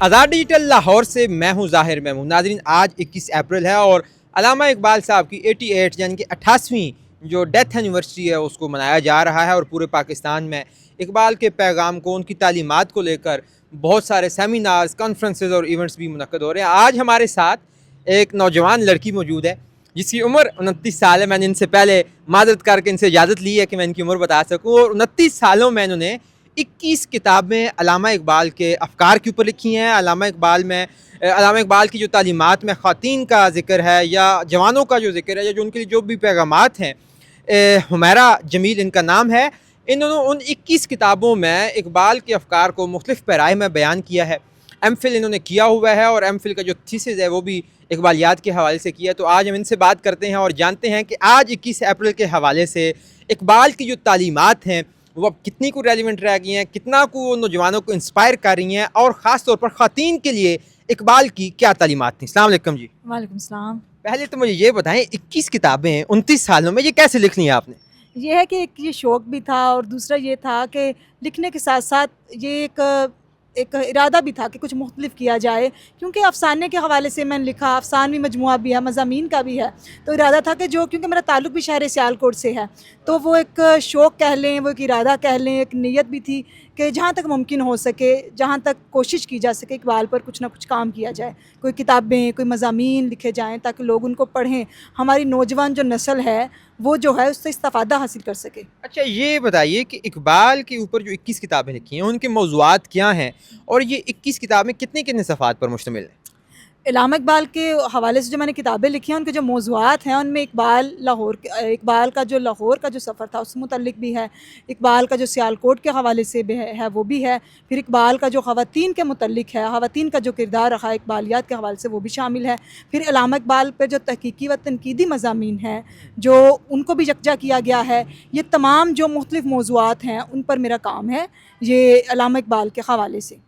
आज़ाद digital Lahore से मैं हूँ ज़ाहिर महमूद। नाज़रीन, आज 21 अप्रैल है और अल्लामा इकबाल साहब की 88 यानी कि 88वीं जो डेथ एनिवर्सरी है उसको मनाया जा रहा है और पूरे पाकिस्तान में इकबाल के पैगाम को, उनकी तालीमात को लेकर बहुत सारे सेमिनार्स, कॉन्फ्रेंसेस और इवेंट्स भी मुनक्कद हो रहे हैं। आज हमारे साथ एक नौजवान लड़की मौजूद है जिसकी उम्र 29 साल है। मैंने इनसे पहले मादरत करके इनसे इजाज़त ली है कि मैं इनकी उम्र बता सकूँ, और 29 सालों में इन्होंने 21 किताबें अल्लामा इकबाल के अफ़कार के ऊपर लिखी हैं। अल्लामा इकबाल की जो तालीमात में ख़वातीन का ज़िक्र है या जवानों का जो ज़िक्र है या जो उनके लिए जो भी पैगामात हैं, हुमैरा जमील इनका नाम है। इन्होंने उन 21 किताबों में इकबाल के अफ़कार को मुख्तलिफ़ पैराए में बयान किया है। एम.फ़िल इन्होंने किया हुआ है और एम.फ़िल का जो थीसिस है वो भी इकबालियात के हवाले से किया। तो आज हम इनसे बात करते हैं और जानते हैं कि आज 21 अप्रैल के हवाले से इकबाल की जो तालीमात हैं वो अब कितनी को रेलिवेंट रह गई हैं, कितना को वो नौजवानों को इंस्पायर कर रही हैं, और ख़ास तौर पर ख़वातीन के लिए इकबाल की क्या तालीमात थी। अस्सलाम वालेकुम जी। वालेकुम सलाम। पहले तो मुझे ये बताएं, 21 किताबें 29 सालों में ये कैसे लिख ली हैं आपने? ये है कि एक ये शौक़ भी था और दूसरा ये था कि लिखने के साथ साथ ये एक इरादा भी था कि कुछ मुख्तलिफ किया जाए, क्योंकि अफ़साने के हवाले से मैंने लिखा, अफ़सानवी मजमुआ भी है, मज़ामीन का भी है। तो इरादा था कि जो, क्योंकि मेरा ताल्लुक़ भी शहर सियालकोट से है, तो वो एक शौक़ कह लें, वो एक इरादा कह लें, एक नीयत भी थी कि जहाँ तक मुमकिन हो सके, जहाँ तक कोशिश की जा सके, इकबाल पर कुछ ना कुछ काम किया जाए, कोई किताबें, कोई मज़ामीन लिखे जाएँ ताकि लोग उनको पढ़ें, हमारी नौजवान जो नस्ल है वो जो है उससे इस्तिफ़ादा हासिल कर सके। अच्छा, ये बताइए कि इकबाल के ऊपर जो 21 किताबें लिखी हैं उनके मौज़ूआत क्या हैं, और ये 21 किताबें कितने सफ़हात पर मुश्तमिल हैं? अल्लामा इकबाल के हवाले से जो मैंने किताबें लिखी हैं, उनके जो मौज़ूआत हैं उनमें इकबाल का जो लाहौर का जो सफ़र था उससे मुतल्लिक़ भी है, इकबाल का जो सियालकोट के हवाले से भी है वो भी है, फिर इकबाल का जो ख़वातीन के मुतल्लिक़ है, ख़वातीन का जो किरदार रहा है इकबालियात के हवाले से वो भी शामिल है, फिर अल्लामा इकबाल पर जो तहक़ीक़ी व तनक़ीदी मज़ामीन हैं जो उनको भी यकजा किया गया है। ये तमाम जो मुख्तलिफ़ मौज़ूआत हैं उन पर मेरा काम है, ये अल्लामा इकबाल के हवाले से।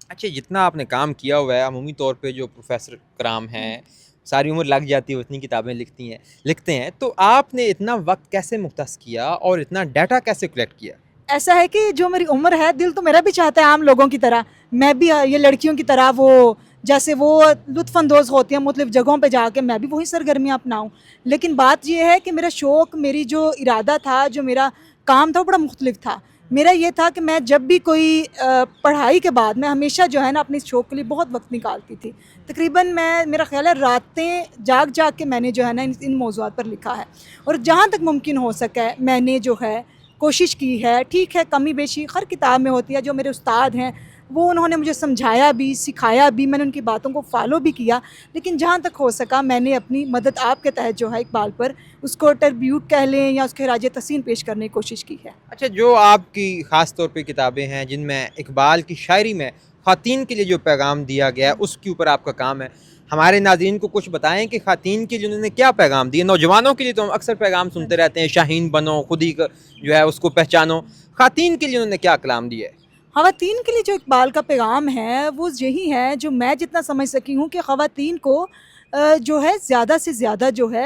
अच्छा, जितना आपने काम किया हुआ है, अमूमी तौर पे जो प्रोफ़ेसर कराम हैं, सारी उम्र लग जाती है, इतनी किताबें लिखते हैं, तो आपने इतना वक्त कैसे मुख्तस किया और इतना डाटा कैसे कलेक्ट किया? ऐसा है कि जो मेरी उम्र है, दिल तो मेरा भी चाहता है आम लोगों की तरह, मैं भी ये लड़कियों की तरह वो जैसे वो लुत्फ़अंदोज़ होती हैं मुख्तलिफ़ जगहों पे जाके, मैं भी वही सरगर्मियाँ अपनाऊँ। लेकिन बात ये है कि मेरा शौक़, मेरी जो इरादा था, जो मेरा काम था वो बड़ा मुख्तलिफ़ था। मेरा ये था कि मैं जब भी कोई पढ़ाई के बाद मैं हमेशा जो है ना अपने शौक़ के लिए बहुत वक्त निकालती थी। तकरीबन मेरा ख़्याल है रातें जाग के मैंने जो है ना इन मौज़ूआत पर लिखा है, और जहाँ तक मुमकिन हो सके मैंने जो है कोशिश की है। ठीक है, कमी बेशी हर किताब में होती है। जो मेरे उस्ताद हैं वो उन्होंने मुझे समझाया भी, सिखाया भी, मैंने उनकी बातों को फ़ॉलो भी किया, लेकिन जहाँ तक हो सका मैंने अपनी मदद आपके तहत जो है इकबाल पर उसको ट्रिब्यूट कह लें या उसके खराज तहसीन पेश करने की कोशिश की है। अच्छा, जो आपकी ख़ास तौर पे किताबें हैं जिनमें इकबाल की शायरी में ख़वातीन के लिए जो पैगाम दिया गया है उसके ऊपर आपका काम है, हमारे नाज़रीन को कुछ बताएं कि ख़वातीन के लिए उन्होंने क्या पैगाम दिए। नौजवानों के लिए तो हम अक्सर पैगाम सुनते रहते हैं, शाहीन बनो, खुद ही जो है उसको पहचानो। ख़वातीन के लिए उन्होंने क्या कलाम दिया है? ख़वातीन के लिए जो इकबाल का पैगाम है वो यही है, जो मैं जितना समझ सकी हूँ, कि ख़वातीन को जो है ज़्यादा से ज़्यादा जो है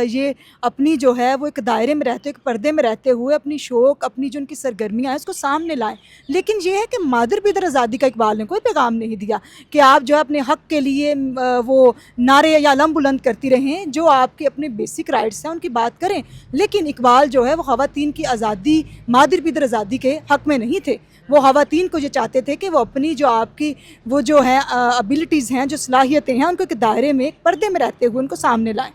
ये अपनी जो है वो एक दायरे में रहते, एक पर्दे में रहते हुए अपनी शौक़, अपनी जो उनकी सरगर्मियाँ हैं उसको सामने लाएँ। लेकिन ये है कि मादर बिदर आज़ादी का इकबाल ने कोई पैगाम नहीं दिया कि आप जो है अपने हक़ के लिए वो नारे या अलम बुलंद करती रहें। जो आपके अपने बेसिक राइट्स हैं उनकी बात करें, लेकिन इकबाल जो है वो ख़वातीन की आज़ादी, मादर बिदर आज़ादी के हक़ में नहीं थे। वो ख़वातीन को ये चाहते थे कि वो अपनी जो आपकी वो जो है एबिलिटीज़ हैं, जो सलाहियतें हैं, उनको एक दायरे में, एक पर्दे में रहते हुए उनको सामने लाएँ।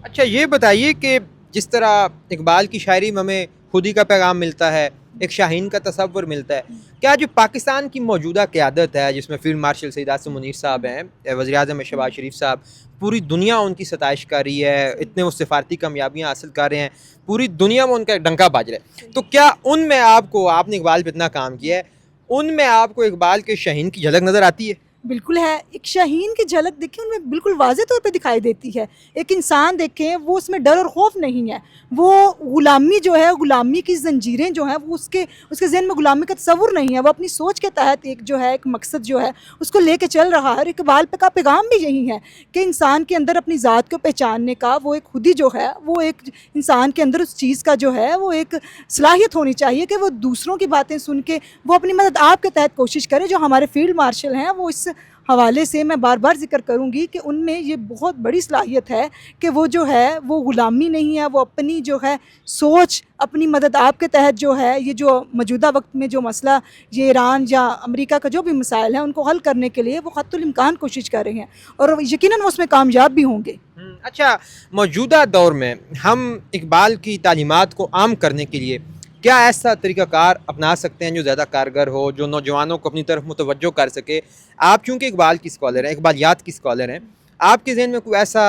अच्छा, ये बताइए कि जिस तरह इकबाल की शायरी में हमें खुदी का पैगाम मिलता है, एक शाहीन का तसव्वुर मिलता है, क्या जो पाकिस्तान की मौजूदा क़यादत है जिसमें फ़ील्ड मार्शल सैयद आसिम मुनीर साहब हैं, वज़ीर-ए-आज़म शहबाज शरीफ साहब, पूरी दुनिया उनकी सताइश कर रही है, इतने वो सिफारती कामयाबियाँ हासिल कर रहे हैं, पूरी दुनिया में उनका डंका बज रहा है, तो क्या उनमें आपने इकबाल पे इतना काम किया है, उनमें आपको इकबाल के शाहीन की झलक नज़र आती है? बिल्कुल है, एक शाहीन की झलक देखिए उनमें बिल्कुल वाज़े तौर पे दिखाई देती है। एक इंसान देखें, वो उसमें डर और खौफ नहीं है, वो ग़ुलामी जो है, ग़ुलामी की ज़ंजीरें जो हैं वो उसके ज़हन में ग़ुलामी का तसव्वुर नहीं है। वो अपनी सोच के तहत एक जो है एक मकसद जो है उसको लेके चल रहा है। और इकबाल का पैगाम भी यही है कि इंसान के अंदर अपनी ज़ात को पहचानने का वो एक खुद ही जो है, वो एक इंसान के अंदर उस चीज़ का जो है वो एक सलाहियत होनी चाहिए कि वो दूसरों की बातें सुन के वो अपनी मदद आपके तहत कोशिश करे। जो हमारे फील्ड मार्शल हैं वो इस حوالے سے میں بار بار ذکر کروں گی کہ ان میں یہ بہت بڑی صلاحیت ہے کہ وہ جو ہے وہ غلامی نہیں ہے، وہ اپنی جو ہے سوچ، اپنی مدد آپ کے تحت جو ہے یہ جو موجودہ وقت میں جو مسئلہ یہ ایران یا امریکہ کا جو بھی مسائل ہیں ان کو حل کرنے کے لیے وہ حتی الامکان کوشش کر رہے ہیں، اور یقیناً وہ اس میں کامیاب بھی ہوں گے۔ اچھا، موجودہ دور میں ہم اقبال کی تعلیمات کو عام کرنے کے لیے کیا ایسا طریقہ کار اپنا سکتے ہیں جو زیادہ کارگر ہو، جو نوجوانوں کو اپنی طرف متوجہ کر سکے؟ آپ چونکہ اقبال کی اسکالر ہیں، اقبالیات کی اسکالر ہیں، آپ کے ذہن میں کوئی ایسا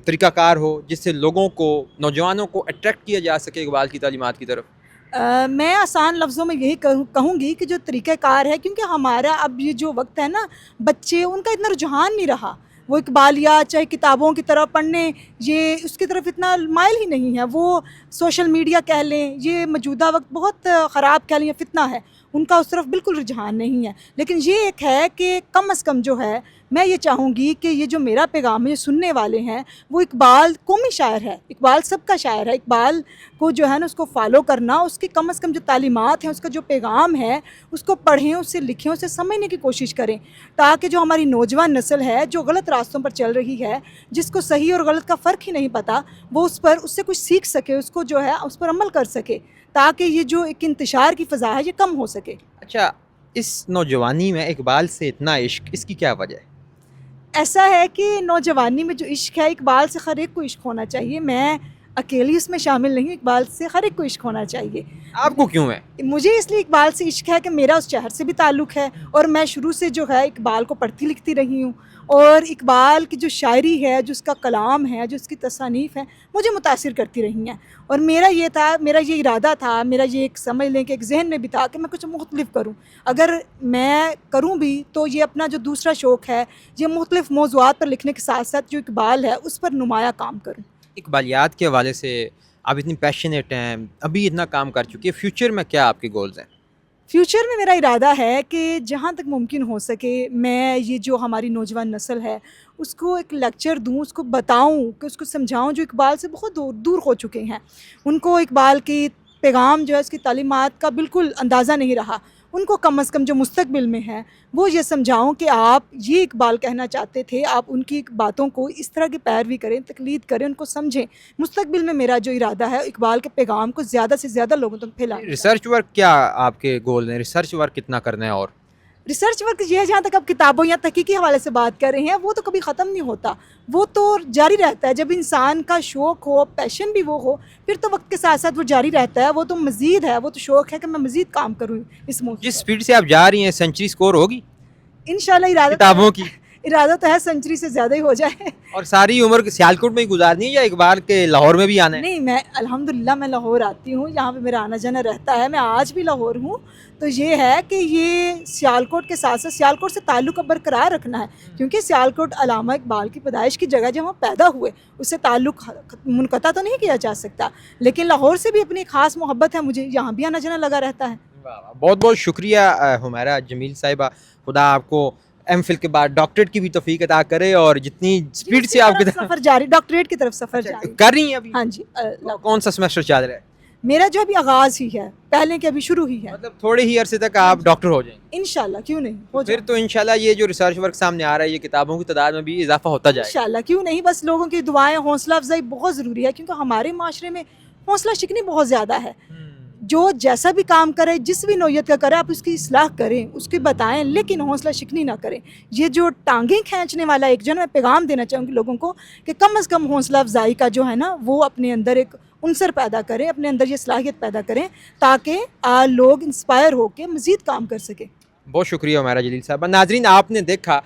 طریقہ کار ہو جس سے لوگوں کو، نوجوانوں کو اٹریکٹ کیا جا سکے اقبال کی تعلیمات کی طرف؟ میں آسان لفظوں میں یہی کہوں گی کہ جو طریقہ کار ہے، کیونکہ ہمارا اب یہ جو وقت ہے نا، بچے ان کا اتنا رجحان نہیں رہا، وہ اقبالیات چاہے کتابوں کی طرف پڑھنے یہ اس کی طرف اتنا مائل ہی نہیں ہے، وہ سوشل میڈیا کہہ لیں، یہ موجودہ وقت بہت خراب کہہ لیں، یہ فتنہ ہے، ان کا اس طرف بالکل رجحان نہیں ہے۔ لیکن یہ ایک ہے کہ کم از کم جو ہے میں یہ چاہوں گی کہ یہ جو میرا پیغام ہے، جو سننے والے ہیں، وہ اقبال قومی شاعر ہے، اقبال سب کا شاعر ہے، اقبال کو جو ہے نا اس کو فالو کرنا، اس کی کم از کم جو تعلیمات ہیں، اس کا جو پیغام ہے اس کو پڑھیں، اسے لکھیں، اسے سمجھنے کی کوشش کریں، تاکہ جو ہماری نوجوان نسل ہے جو غلط راستوں پر چل رہی ہے، جس کو صحیح اور غلط کا فرق ہی نہیں پتہ، وہ اس سے کچھ سیکھ سکے، اس کو جو ہے اس پر عمل کر سکے، تاکہ یہ جو ایک انتشار کی فضا ہے یہ کم ہو سکے۔ اچھا، اس نوجوانی میں اقبال سے اتنا عشق، اس کی کیا وجہ ہے؟ ایسا ہے کہ نوجوانی میں جو عشق ہے، اقبال سے ہر ایک کو عشق ہونا چاہیے، میں اکیلی اس میں شامل نہیں، اقبال سے ہر ایک کو عشق ہونا چاہیے۔ آپ کو کیوں ہے؟ مجھے اس لیے اقبال سے عشق ہے کہ میرا اس شہر سے بھی تعلق ہے، اور میں شروع سے جو ہے اقبال کو پڑھتی لکھتی رہی ہوں، اور اقبال کی جو شاعری ہے، جو اس کا کلام ہے، جو اس کی تصانیف ہیں، مجھے متاثر کرتی رہی ہیں، اور میرا یہ ارادہ تھا، میرا یہ ایک سمجھ لیں کہ ایک ذہن میں بھی تھا کہ میں کچھ مختلف کروں، اگر میں کروں بھی تو یہ اپنا جو دوسرا شوق ہے، یہ مختلف موضوعات پر لکھنے کے ساتھ ساتھ جو اقبال ہے اس پر نمایاں کام کروں۔ اقبالیات کے حوالے سے آپ اتنی پیشنیٹ ہیں، ابھی اتنا کام کر چکی ہے، فیوچر میں کیا آپ کے گولز ہیں؟ فیوچر میں میرا ارادہ ہے کہ جہاں تک ممکن ہو سکے میں یہ جو ہماری نوجوان نسل ہے اس کو ایک لیکچر دوں، اس کو بتاؤں، کہ اس کو سمجھاؤں، جو اقبال سے بہت دور ہو چکے ہیں، ان کو اقبال کی پیغام جو ہے، اس کی تعلیمات کا بالکل اندازہ نہیں رہا، ان کو کم از کم جو مستقبل میں ہے وہ یہ سمجھاؤں کہ آپ یہ اقبال کہنا چاہتے تھے، آپ ان کی باتوں کو اس طرح کی پیروی کریں، تقلید کریں، ان کو سمجھیں۔ مستقبل میں میرا جو ارادہ ہے اقبال کے پیغام کو زیادہ سے زیادہ لوگوں تک پھیلانا۔ ریسرچ ورک کیا آپ کے گول ہیں؟ ریسرچ ورک کتنا کرنا ہے؟ اور ریسرچ ورک یہ ہے، جہاں تک آپ کتابوں یا تحقیقی حوالے سے بات کر رہے ہیں، وہ تو کبھی ختم نہیں ہوتا، وہ تو جاری رہتا ہے، جب انسان کا شوق ہو، پیشن بھی وہ ہو، پھر تو وقت کے ساتھ ساتھ وہ جاری رہتا ہے، وہ تو مزید ہے، وہ تو شوق ہے کہ میں مزید کام کروں اس موضوع۔ جس سپیڈ سے آپ جا رہی ہیں، سینچری سکور ہوگی انشاءاللہ کتابوں کی؟ ارادہ تو ہے سینچری سے زیادہ ہی ہو جائے۔ اور ساری عمر سیالکوٹ میں ہی گزارنی ہے یا اقبال کے لاہور میں بھی آنا ہے؟ نہیں، میں الحمدللہ میں لاہور آتی ہوں، یہاں پہ میرا آنا جانا رہتا ہے، میں آج بھی لاہور ہوں، تو یہ ہے کہ یہ سیالکوٹ کے ساتھ ساتھ سیالکوٹ سے تعلق اب برقرار رکھنا ہے، کیونکہ سیالکوٹ علامہ اقبال کی پیدائش کی جگہ جہاں پیدا ہوئے، اس سے تعلق منقطع تو نہیں کیا جا سکتا، لیکن لاہور سے بھی اپنی خاص محبت ہے مجھے، یہاں بھی آنا جانا لگا رہتا ہے۔ بہت بہت شکریہ حمیرہ جمیل صاحبہ، خدا آپ کو ایم فل کے بعد ڈاکٹریٹ کی بھی توفیق عطا کرے، اور جتنی سپیڈ سے آپ سفر جاری، ڈاکٹریٹ کی طرف سفر جاری کر رہی ہیں ابھی؟ ہاں جی، کون سا سمیسٹر چل رہا ہے؟ میرا جو ابھی آغاز ہی ہے، پہلے کے ابھی شروع ہی ہے، مطلب تھوڑے ہی عرصے تک آپ ڈاکٹر ہو جائیں گے انشاءاللہ، کیوں نہیں ہو پھر تو انشاءاللہ یہ جو ریسرچ ورک سامنے آ رہا ہے، یہ کتابوں کی تعداد میں بھی اضافہ ہوتا جائے گا انشاءاللہ، کیوں نہیں، بس لوگوں کی دعائیں، حوصلہ افزائی بہت ضروری ہے، کیونکہ ہمارے معاشرے میں حوصلہ شکنی بہت زیادہ ہے، جو جیسا بھی کام کرے، جس بھی نوعیت کا کرے، آپ اس کی اصلاح کریں، اس کی بتائیں، لیکن حوصلہ شکنی نہ کریں۔ یہ جو ٹانگیں کھینچنے والا ایک جو میں پیغام دینا چاہوں گی لوگوں کو، کہ کم از کم حوصلہ افزائی کا جو ہے نا وہ اپنے اندر ایک عنصر پیدا کریں، اپنے اندر یہ صلاحیت پیدا کریں، تاکہ لوگ انسپائر ہو کے مزید کام کر سکیں۔ بہت شکریہ ہمارا جلیل صاحبہ۔ ناظرین، آپ نے دیکھا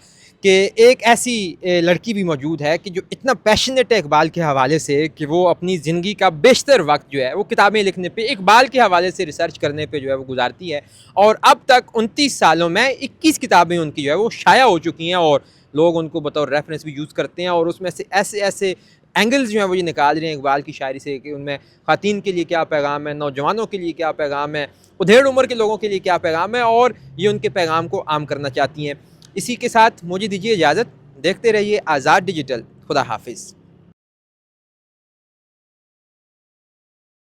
کہ ایک ایسی لڑکی بھی موجود ہے کہ جو اتنا پیشنیٹ ہے اقبال کے حوالے سے کہ وہ اپنی زندگی کا بیشتر وقت جو ہے وہ کتابیں لکھنے پہ، اقبال کے حوالے سے ریسرچ کرنے پہ جو ہے وہ گزارتی ہے، اور اب تک 29 سالوں میں 21 کتابیں ان کی جو ہے وہ شائع ہو چکی ہیں، اور لوگ ان کو بطور ریفرنس بھی یوز کرتے ہیں، اور اس میں سے ایسے اینگلز جو ہیں وہ یہ نکال رہے ہیں اقبال کی شاعری سے کہ ان میں خواتین کے لیے کیا پیغام ہے، نوجوانوں کے لیے کیا پیغام ہے، ادھیڑ عمر کے لوگوں کے لیے کیا پیغام ہے، اور یہ ان کے پیغام کو عام کرنا چاہتی ہیں۔ اسی کے ساتھ مجھے دیجیے اجازت، دیکھتے رہیے آزاد ڈیجیٹل۔ خدا حافظ۔